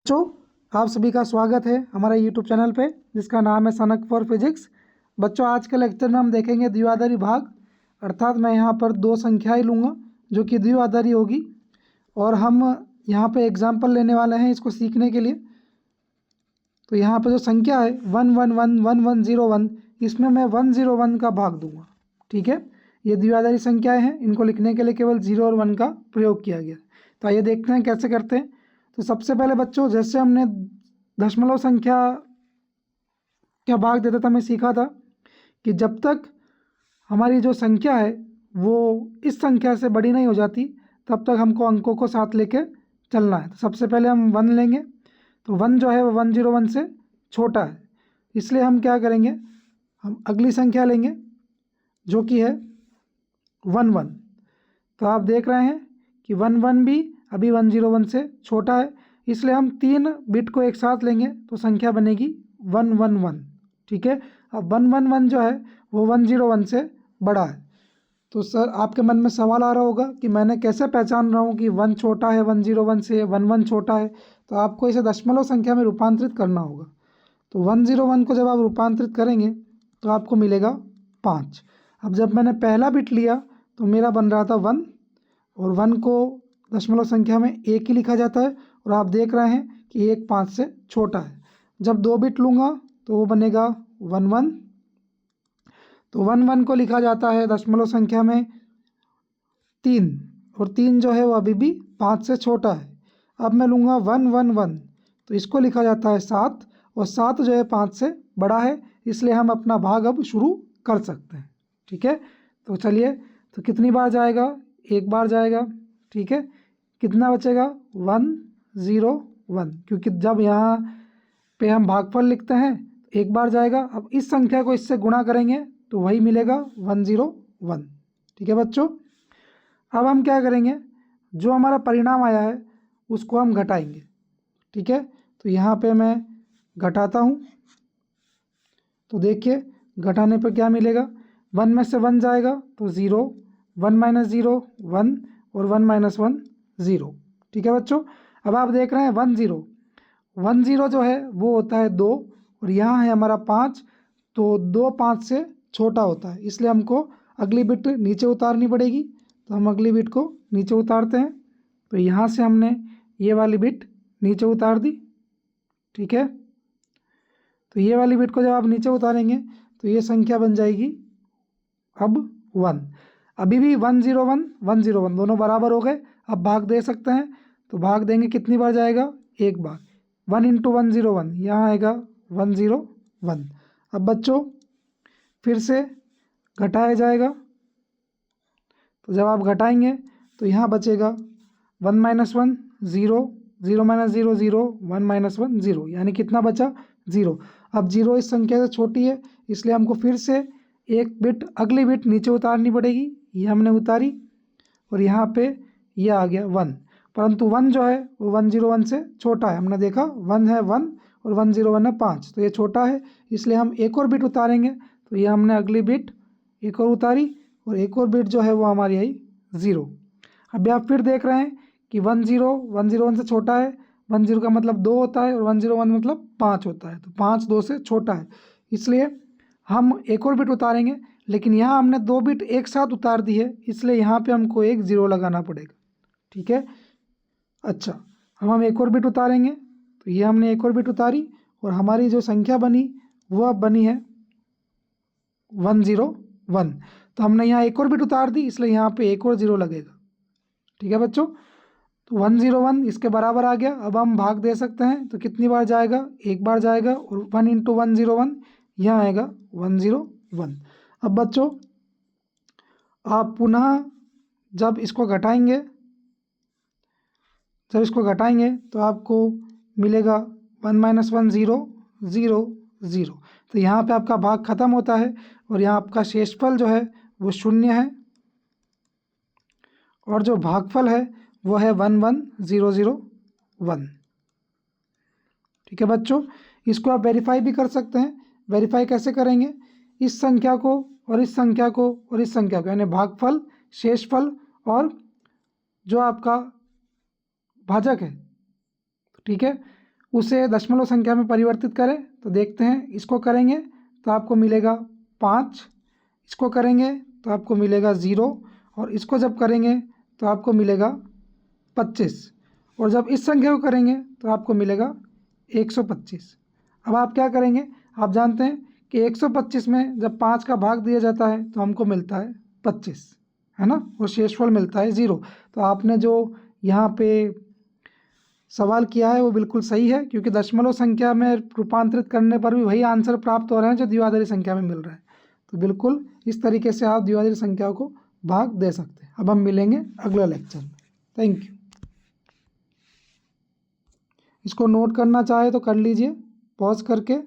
बच्चों, आप सभी का स्वागत है हमारे YouTube चैनल पे जिसका नाम है सनक फॉर फिजिक्स। बच्चों, आज के लेक्चर में हम देखेंगे द्विआधारी भाग, अर्थात मैं यहाँ पर दो संख्याएं लूँगा जो कि द्विआधारी होगी और हम यहाँ पे एग्जाम्पल लेने वाले हैं इसको सीखने के लिए। तो यहाँ पर जो संख्या है 1111101, इसमें मैं 101 का भाग दूंगा। ठीक है, ये द्विआधारी संख्याएँ हैं, इनको लिखने के लिए केवल 0 और 1 का प्रयोग किया गया। तो आइए देखते हैं कैसे करते हैं। तो सबसे पहले बच्चों, जैसे हमने दशमलव संख्या क्या भाग देता था, मैं सीखा था कि जब तक हमारी जो संख्या है वो इस संख्या से बड़ी नहीं हो जाती तब तक हमको अंकों को साथ लेके चलना है। तो सबसे पहले हम 1 लेंगे, तो 1 जो है वो 101 से छोटा है, इसलिए हम क्या करेंगे, हम अगली संख्या लेंगे जो कि है 11। तो आप देख रहे हैं कि 11 भी अभी 101 से छोटा है, इसलिए हम 3 बिट को एक साथ लेंगे तो संख्या बनेगी 111। ठीक है, अब 111 जो है वो 101 से बड़ा है। तो सर, आपके मन में सवाल आ रहा होगा कि मैंने कैसे पहचान रहा हूँ कि 1 छोटा है 101 से, 11 छोटा है। तो आपको इसे दशमलव संख्या में रूपांतरित करना होगा। तो 101 को जब आप रूपांतरित करेंगे तो आपको मिलेगा 5। अब जब मैंने पहला बिट लिया तो मेरा बन रहा था 1, और 1 को दशमलव संख्या में 1 ही लिखा जाता है, और आप देख रहे हैं कि 1 5 से छोटा है। जब 2 बिट लूँगा तो वो बनेगा 11। तो 11 को लिखा जाता है दशमलव संख्या में 3, और 3 जो है वो अभी भी 5 से छोटा है। अब मैं लूँगा 111, तो इसको लिखा जाता है 7, और 7 जो है 5 से बड़ा है, इसलिए हम अपना भाग अब शुरू कर सकते हैं। ठीक है, तो चलिए, तो कितनी बार जाएगा, एक बार जाएगा। ठीक है, कितना बचेगा 101, क्योंकि जब यहाँ पे हम भागफल लिखते हैं एक बार जाएगा। अब इस संख्या को इससे गुणा करेंगे तो वही मिलेगा 101। ठीक है बच्चों, अब हम क्या करेंगे, जो हमारा परिणाम आया है उसको हम घटाएंगे। ठीक है, तो यहाँ पे मैं घटाता हूँ, तो देखिए घटाने पर क्या मिलेगा, 1 में से 1 जाएगा तो 0, 1 माइनस 0 1, और 1 माइनस 1 0। ठीक है बच्चों, अब आप देख रहे हैं 10 जो है वो होता है 2, और यहाँ है हमारा 5, तो 2 5 से छोटा होता है, इसलिए हमको अगली बिट नीचे उतारनी पड़ेगी। तो हम अगली बिट को नीचे उतारते हैं, तो यहाँ से हमने ये वाली बिट नीचे उतार दी। ठीक है, तो ये वाली बिट को जब आप नीचे उतारेंगे तो ये संख्या बन जाएगी अब 1। अभी भी 101 101 दोनों बराबर हो गए। अब भाग दे सकते हैं, तो भाग देंगे, कितनी बार जाएगा, एक बार। 1 इंटू 101, यहाँ आएगा 101। अब बच्चों फिर से घटाया जाएगा, तो जब आप घटाएंगे तो यहाँ बचेगा 1 माइनस 1 0, 0 माइनस 0 0, 1 माइनस 1 0, यानी कितना बचा, 0। अब 0 इस संख्या से छोटी है, इसलिए हमको फिर से एक बिट, अगली बिट नीचे उतारनी पड़ेगी। ये हमने उतारी, और यहाँ पे ये आ गया 1, परंतु 1 जो है वो 101 से छोटा है। हमने देखा 1 है 1 और 101 है 5, तो ये छोटा है, इसलिए हम एक और बिट उतारेंगे। तो ये हमने अगली बिट एक और उतारी, और एक और बिट जो है वो हमारी आई 0। अभी आप फिर देख रहे हैं कि 101 से छोटा है, 10 का मतलब 2 होता है, और 101 मतलब 5 होता है, तो 5 2 से छोटा है, इसलिए हम एक और बिट उतारेंगे। लेकिन यहाँ हमने 2 बिट एक साथ उतार दी है, इसलिए यहाँ पे हमको एक 0 लगाना पड़ेगा। ठीक है, अच्छा, अब हम एक और बिट उतारेंगे, तो ये हमने एक और बिट उतारी, और हमारी जो संख्या बनी वो अब बनी है 101। तो हमने यहाँ एक और बिट उतार दी, इसलिए यहाँ पे एक और 0 लगेगा। ठीक है बच्चों, तो 101 इसके बराबर आ गया। अब हम भाग दे सकते हैं, तो कितनी बार जाएगा, एक बार जाएगा, और 1 इंटू 101, यहाँ आएगा 101। अब बच्चों आप पुनः जब इसको घटाएंगे तो आपको मिलेगा 1 माइनस 1 0 0 0। तो यहाँ पे आपका भाग खत्म होता है, और यहाँ आपका शेषफल जो है वो 0 है, और जो भागफल है वो है 11001। ठीक है बच्चों, इसको आप वेरीफाई भी कर सकते हैं। वेरीफाई कैसे करेंगे, इस संख्या को और इस संख्या को और इस संख्या को, यानी भागफल, शेषफल और जो आपका भाजक है, ठीक है, उसे दशमलव संख्या में परिवर्तित करें तो देखते हैं। इसको करेंगे तो आपको मिलेगा 5, इसको करेंगे तो आपको मिलेगा 0, और इसको जब करेंगे तो आपको मिलेगा 25, और जब इस संख्या को करेंगे तो आपको मिलेगा 125। अब आप क्या करेंगे, आप जानते हैं कि 125 में जब 5 का भाग दिया जाता है तो हमको मिलता है 25, है ना, और शेषफल मिलता है 0। तो आपने जो यहाँ पे सवाल किया है वो बिल्कुल सही है, क्योंकि दशमलव संख्या में रूपांतरित करने पर भी वही आंसर प्राप्त हो रहे हैं जो द्विआधारी संख्या में मिल रहा है। तो बिल्कुल इस तरीके से आप द्विआधारी संख्याओं को भाग दे सकते हैं। अब हम मिलेंगे अगले लेक्चर में। Thank you. इसको नोट करना चाहे तो कर लीजिए पॉज करके।